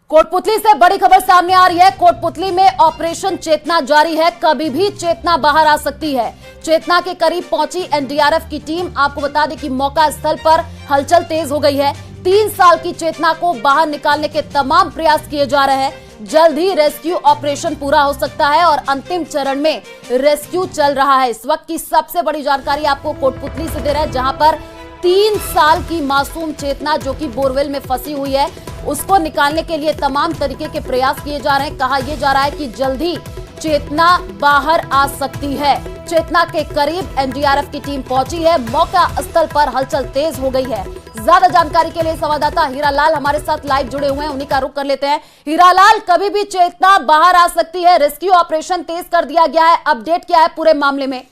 कोटपुतली से बड़ी खबर सामने आ रही है। कोटपुतली में ऑपरेशन चेतना जारी है। कभी भी चेतना बाहर आ सकती है। चेतना के करीब पहुंची एनडीआरएफ की टीम। आपको बता दें कि मौका स्थल पर हलचल तेज हो गई है। 3 साल की चेतना को बाहर निकालने के तमाम प्रयास किए जा रहे हैं। जल्द ही रेस्क्यू ऑपरेशन पूरा हो सकता है और अंतिम चरण में रेस्क्यू चल रहा है। इस वक्त की सबसे बड़ी जानकारी आपको कोटपुतली से दे रहे हैं, जहां पर 3 साल की मासूम चेतना जो कि बोरवेल में फंसी हुई है, उसको निकालने के लिए तमाम तरीके के प्रयास किए जा रहे हैं। कहा यह जा रहा है कि जल्दी चेतना बाहर आ सकती है। चेतना के करीब एनडीआरएफ की टीम पहुंची है। मौका स्थल पर हलचल तेज हो गई है। ज्यादा जानकारी के लिए संवाददाता हीरालाल हमारे साथ लाइव जुड़े हुए हैं, उन्हीं का रुख कर लेते हैं। हीरालाल, कभी भी चेतना बाहर आ सकती है। रेस्क्यू ऑपरेशन तेज कर दिया गया है। अपडेट क्या है पूरे मामले में?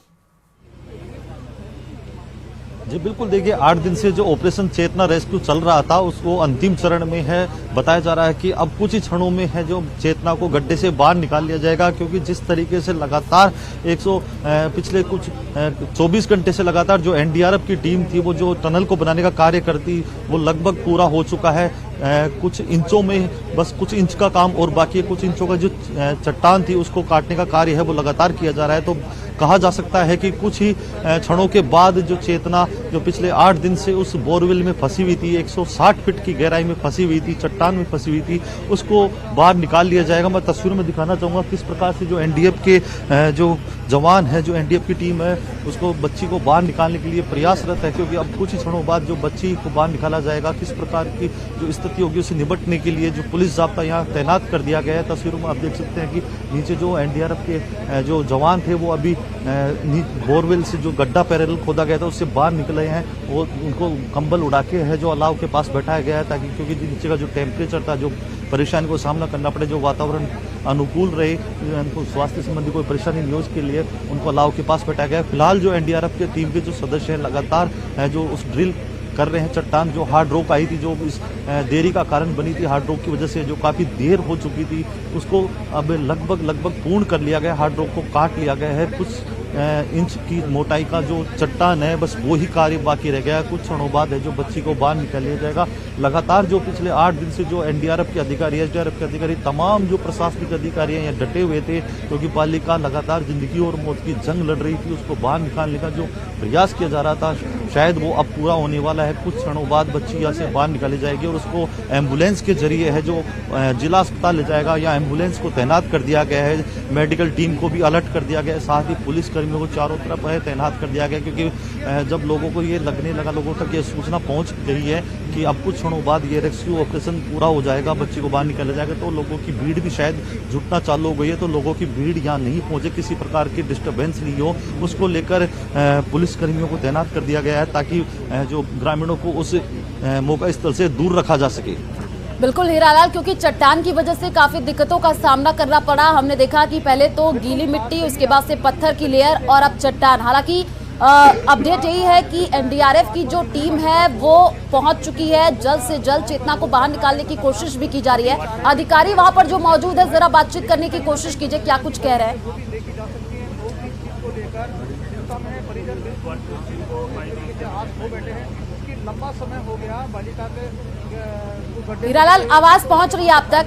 जी बिल्कुल, देखिए 8 दिन से जो ऑपरेशन चेतना रेस्क्यू चल रहा था उसको अंतिम चरण में है। बताया जा रहा है कि अब कुछ ही क्षणों में है जो चेतना को गड्ढे से बाहर निकाल लिया जाएगा, क्योंकि जिस तरीके से लगातार पिछले कुछ 24 घंटे से लगातार जो एनडीआरएफ की टीम थी वो जो टनल को बनाने का कार्य करती वो लगभग पूरा हो चुका है। कुछ इंचों में बस कुछ इंच का काम और बाकी है। कुछ इंचों का जो चट्टान थी उसको काटने का कार्य है वो लगातार किया जा रहा है। तो कहा जा सकता है कि कुछ ही क्षणों के बाद जो चेतना जो पिछले 8 दिन से उस बोरवेल में फंसी हुई थी, 160 फीट की गहराई में फंसी हुई थी, चट्टान में फंसी हुई थी, उसको बाहर निकाल लिया जाएगा। मैं तस्वीर में दिखाना चाहूंगा किस प्रकार से जो एनडीएफ के जो जवान है, जो एनडीएफ की टीम है, उसको बच्ची को बाहर निकालने के लिए प्रयासरत है, क्योंकि अब कुछ ही क्षणों बाद जो बच्ची को बाहर निकाला जाएगा। किस प्रकार की जो स्थिति होगी उसे निपटने के लिए जो पुलिस जाब्ता यहाँ तैनात कर दिया गया है। तस्वीरों में आप देख सकते हैं कि नीचे जो एनडीआरएफ के जो जवान थे वो अभी बोरवेल से जो गड्ढा पैरेलल खोदा गया था उससे बाहर निकले हैं। वो उनको कंबल उड़ा के है जो अलाव के पास बैठाया गया है, ताकि क्योंकि नीचे का जो टेम्परेचर था, जो परेशानी को सामना करना पड़े, जो वातावरण अनुकूल रहे, उनको स्वास्थ्य संबंधी कोई परेशानी नहीं हो, उसके लिए उनको अलाव के पास बैठाया गया है। फिलहाल जो एनडीआरएफ की टीम के जो सदस्य हैं लगातार जो उस ड्रिल कर रहे हैं। चट्टान जो हार्ड रॉक आई थी, जो इस देरी का कारण बनी थी, हार्ड रॉक की वजह से जो काफी देर हो चुकी थी, उसको अब लगभग पूर्ण कर लिया गया। हार्ड रॉक को काट लिया गया है। कुछ इंच की मोटाई का जो चट्टान है, बस वो ही कार्य बाकी रह गया है। कुछ क्षणों बाद है जो बच्ची को बाहर निकाल लिया जाएगा। लगातार जो पिछले 8 दिन से जो एनडीआरएफ के अधिकारी, एसडीआरएफ के अधिकारी, तमाम जो प्रशासनिक अधिकारी हैं यहाँ डटे हुए थे, क्योंकि पालिका लगातार जिंदगी और मौत की जंग लड़ रही थी। उसको बाहर निकालने का जो प्रयास किया जा रहा था, शायद वो अब पूरा होने वाला है। कुछ क्षणों बाद बच्ची यहाँ से बाहर निकाली जाएगी और उसको एम्बुलेंस के जरिए है जो जिला अस्पताल ले जाएगा। यहाँ एम्बुलेंस को तैनात कर दिया गया है, मेडिकल टीम को भी अलर्ट कर दिया गया है, साथ ही पुलिस कर्मियों को चारों तरफ है तैनात कर दिया गया, क्योंकि जब लोगों को ये लगने लगा, लोगों तक ये सूचना पहुंच गई है कि अब कुछ क्षणों बाद ये रेस्क्यू ऑपरेशन पूरा हो जाएगा, बच्ची को बाहर निकाला जाएगा, तो लोगों की भीड़ भी शायद जुटना चालू हो गई है। तो लोगों की भीड़ यहाँ नहीं पहुंचे, किसी प्रकार की डिस्टर्बेंस नहीं हो, उसको लेकर पुलिस कर्मियों को तैनात कर दिया गया है, ताकि जो ग्रामीणों को उस मौका स्थल से दूर रखा जा सके। बिल्कुल हीरालाल, क्योंकि चट्टान की वजह से काफी दिक्कतों का सामना करना पड़ा। हमने देखा कि पहले तो गीली मिट्टी, उसके बाद से पत्थर की लेयर और अब चट्टान। हालांकि अपडेट यही है कि एनडीआरएफ की जो टीम है वो पहुंच चुकी है। जल्द से जल्द चेतना को बाहर निकालने की कोशिश भी की जा रही है। अधिकारी वहां पर जो मौजूद है, जरा बातचीत करने की कोशिश कीजिए, क्या कुछ कह रहे हैं? लंबा समय हो गया बालिका के। हीरालाल, आवाज पहुंच रही है आप तक?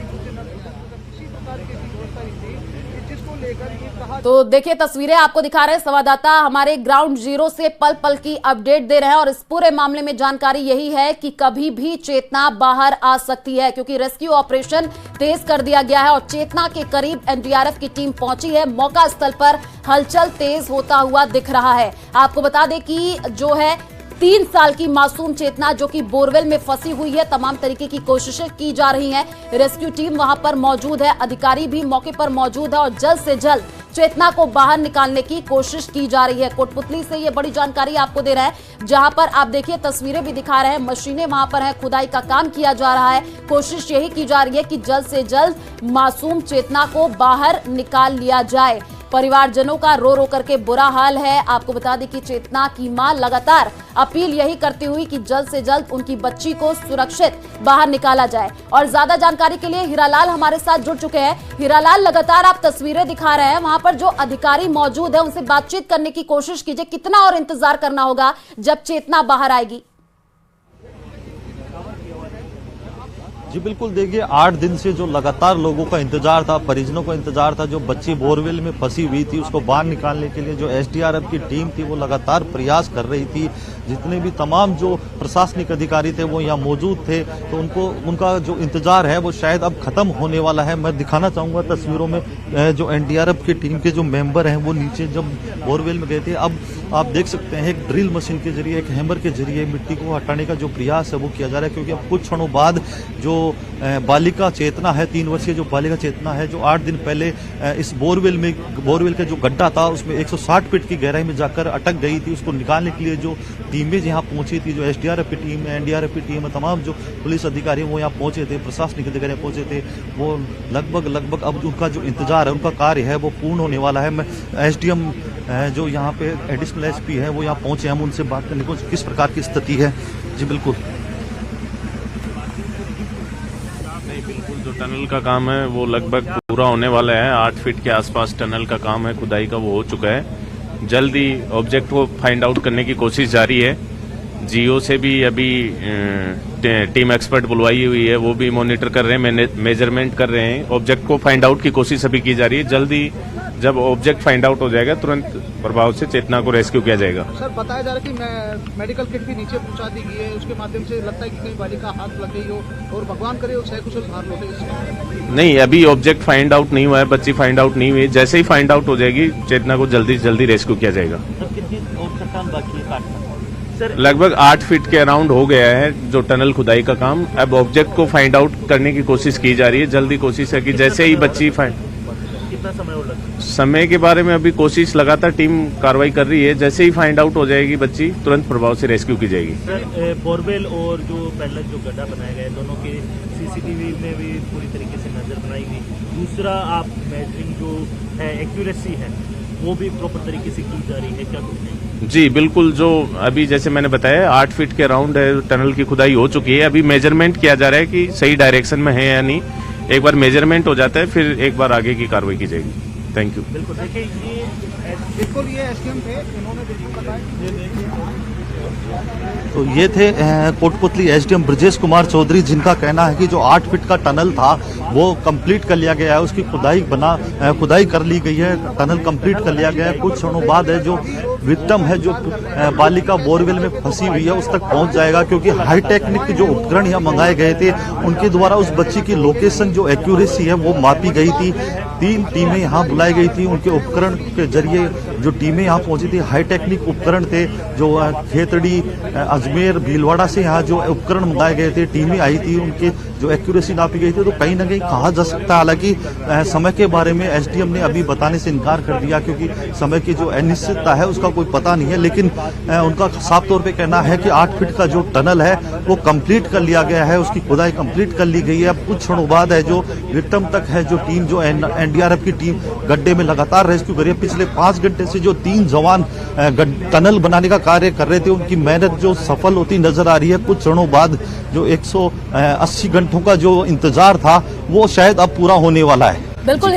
तो देखिए, तस्वीरें आपको दिखा रहे हैं संवाददाता हमारे ग्राउंड जीरो से पल पल की अपडेट दे रहे हैं। और इस पूरे मामले में जानकारी यही है कि कभी भी चेतना बाहर आ सकती है, क्योंकि रेस्क्यू ऑपरेशन तेज कर दिया गया है और चेतना के करीब एनडीआरएफ की टीम पहुंची है। मौका स्थल पर हलचल तेज होता हुआ दिख रहा है। आपको बता दें कि जो है 3 साल की मासूम चेतना जो कि बोरवेल में फंसी हुई है, तमाम तरीके की कोशिशें की जा रही हैं। रेस्क्यू टीम वहां पर मौजूद है, अधिकारी भी मौके पर मौजूद है और जल्द से जल्द चेतना को बाहर निकालने की कोशिश की जा रही है। कोटपुतली से ये बड़ी जानकारी आपको दे रहा है, जहां पर आप देखिए तस्वीरें भी दिखा रहे हैं, मशीनें वहां पर हैं, खुदाई का काम किया जा रहा है। कोशिश यही की जा रही है कि जल्द से जल्द मासूम चेतना को बाहर निकाल लिया जाए। परिवारजनों का रो रो करके बुरा हाल है। आपको बता दें कि चेतना की मां लगातार अपील यही करती हुई कि जल्द से जल्द उनकी बच्ची को सुरक्षित बाहर निकाला जाए। और ज्यादा जानकारी के लिए हीरालाल हमारे साथ जुड़ चुके हैं। हीरालाल, लगातार आप तस्वीरें दिखा रहे हैं, वहां पर जो अधिकारी मौजूद है उनसे बातचीत करने की कोशिश कीजिए। कितना और इंतजार करना होगा जब चेतना बाहर आएगी? जी जी बिल्कुल, देखिए 8 दिन से जो लगातार लोगों का इंतजार था, परिजनों का इंतजार था, जो बच्ची बोरवेल में फंसी हुई थी उसको बाहर निकालने के लिए जो एसडीआरएफ की टीम थी वो लगातार प्रयास कर रही थी। जितने भी तमाम जो प्रशासनिक अधिकारी थे वो यहाँ मौजूद थे, तो उनका जो इंतजार है वो शायद अब खत्म होने वाला है। मैं दिखाना चाहूंगा तस्वीरों में जो एनडीआरएफ की टीम के जो मेंबर हैं वो नीचे जब बोरवेल में गए थे, अब आप देख सकते हैं एक ड्रिल मशीन के जरिए, एक हैमर के जरिए मिट्टी को हटाने का जो प्रयास है वो किया जा रहा है, क्योंकि अब कुछ क्षणों बाद जो बालिका चेतना है, 3 वर्षीय जो बालिका चेतना है, जो 8 दिन पहले इस बोरवेल का जो गड्ढा था उसमें 160 फीट की गहराई में जाकर अटक गई थी, उसको निकालने के लिए जो टीमें यहाँ पहुंची थी, जो एसडीआरएफ की टीम है, एनडीआरएफ की टीम है, तमाम जो पुलिस अधिकारी वो यहाँ पहुंचे थे, प्रशासनिक अधिकारी पहुंचे थे, वो लगभग अब उनका जो इंतजार है, उनका कार्य है वो पूर्ण होने वाला है। मैं एसडीएम जो यहाँ पे एडिशनल एसपी है वो यहाँ पहुंचे, हम उनसे बात करने को किस प्रकार की स्थिति है। जी बिल्कुल, बिल्कुल जो टनल का काम है वो लगभग पूरा होने वाला है। 8 फीट के आसपास टनल का काम है, खुदाई का वो हो चुका है। जल्द ही ऑब्जेक्ट को फाइंड आउट करने की कोशिश जारी है। जियो से भी अभी टीम एक्सपर्ट बुलवाई हुई है, वो भी मॉनिटर कर रहे हैं, मेजरमेंट कर रहे हैं। ऑब्जेक्ट को फाइंड आउट की कोशिश अभी की जा रही है। जल्दी जब ऑब्जेक्ट फाइंड आउट हो जाएगा तुरंत प्रभाव से चेतना को रेस्क्यू किया जाएगा। सर बताया जा रहा है कि मेडिकल किट भी नीचे पहुंचा दी गई है, उसके माध्यम से लगता है कि कहीं बालिका हाथ लग गई हो और भगवान करे सकुशल बाहर लौटे। नहीं, अभी ऑब्जेक्ट फाइंड आउट नहीं हुआ है, बच्ची फाइंड आउट नहीं हुई है। जैसे ही फाइंड आउट हो जाएगी चेतना को जल्दी से जल्दी रेस्क्यू किया जाएगा। लगभग 8 फीट के अराउंड हो गया है जो टनल खुदाई का काम। अब ऑब्जेक्ट को फाइंड आउट करने की कोशिश की जा रही है। जल्दी कोशिश है कि जैसे ही बच्ची कितना समय और लगेगा? समय के बारे में अभी कोशिश लगातार टीम कार्रवाई कर रही है। जैसे ही फाइंड आउट हो जाएगी बच्ची तुरंत प्रभाव से रेस्क्यू की जाएगी। सर बोरवेल और जो पहले जो गड्ढा बनाया गया है दोनों के सीसीटीवी में भी पूरी तरीके से नजर बनाई गई। दूसरा आप मेजरिंग जो है एक्यूरेसी है वो भी प्रॉपर तरीके से की जा रही है क्या? कुछ जी बिल्कुल, जो अभी जैसे मैंने बताया 8 फीट के अराउंड टनल की खुदाई हो चुकी है। अभी मेजरमेंट किया जा रहा है कि सही डायरेक्शन में है या नहीं। एक बार मेजरमेंट हो जाता है फिर एक बार आगे की कार्रवाई की जाएगी। Thank you. बिल्कुल, देखिए ये एसडीएम थे, इन्होंने बिल्कुल बताया। तो ये थे कोटपुतली एसडीएम ब्रजेश कुमार चौधरी, जिनका कहना है कि जो 8 फीट का टनल था वो कंप्लीट कर लिया गया है, उसकी खुदाई कर ली गई है, टनल कंप्लीट कर लिया गया है। कुछ क्षणों बाद है जो विक्टिम है, जो बालिका बोरवेल में फंसी हुई है, उस तक पहुंच जाएगा, क्योंकि हाई टेक्निक के जो उपकरण यहाँ मंगाए गए थे उनके द्वारा उस बच्ची की लोकेशन जो एक्यूरेसी है वो मापी गई थी। 3 टीमें यहाँ बुलाई गई थी, उनके उपकरण के जरिए जो टीमें यहाँ पहुंची थी, हाई टेक्निक उपकरण थे, जो खेतड़ी अजमेर भीलवाड़ा से यहाँ जो उपकरण मंगाए गए थे, टीमें आई थी, उनके जो एक्यूरेसी नापी गई थी। तो कहीं ना कहीं कहा जा सकता है, हालांकि समय के बारे में एसडीएम ने अभी बताने से इनकार कर दिया, क्योंकि समय की जो अनिश्चितता है उसका कोई पता नहीं है। लेकिन उनका साफ तौर पे कहना है कि 8 फीट का जो टनल है वो कंप्लीट कर लिया गया है, उसकी खुदाई कंप्लीट कर ली गई है। अब कुछ क्षणों बाद है जो विक्टिम तक है, जो टीम जो एनडीआरएफ की टीम गड्ढे में लगातार रेस्क्यू कर रही है। पिछले 5 घंटे से जो 3 जवान टनल बनाने का कार्य कर रहे थे, उनकी मेहनत जो सफल होती नजर आ रही है। कुछ क्षणों बाद जो 180 घंटों का जो इंतजार था वो शायद अब पूरा होने वाला है। बिल्कुल।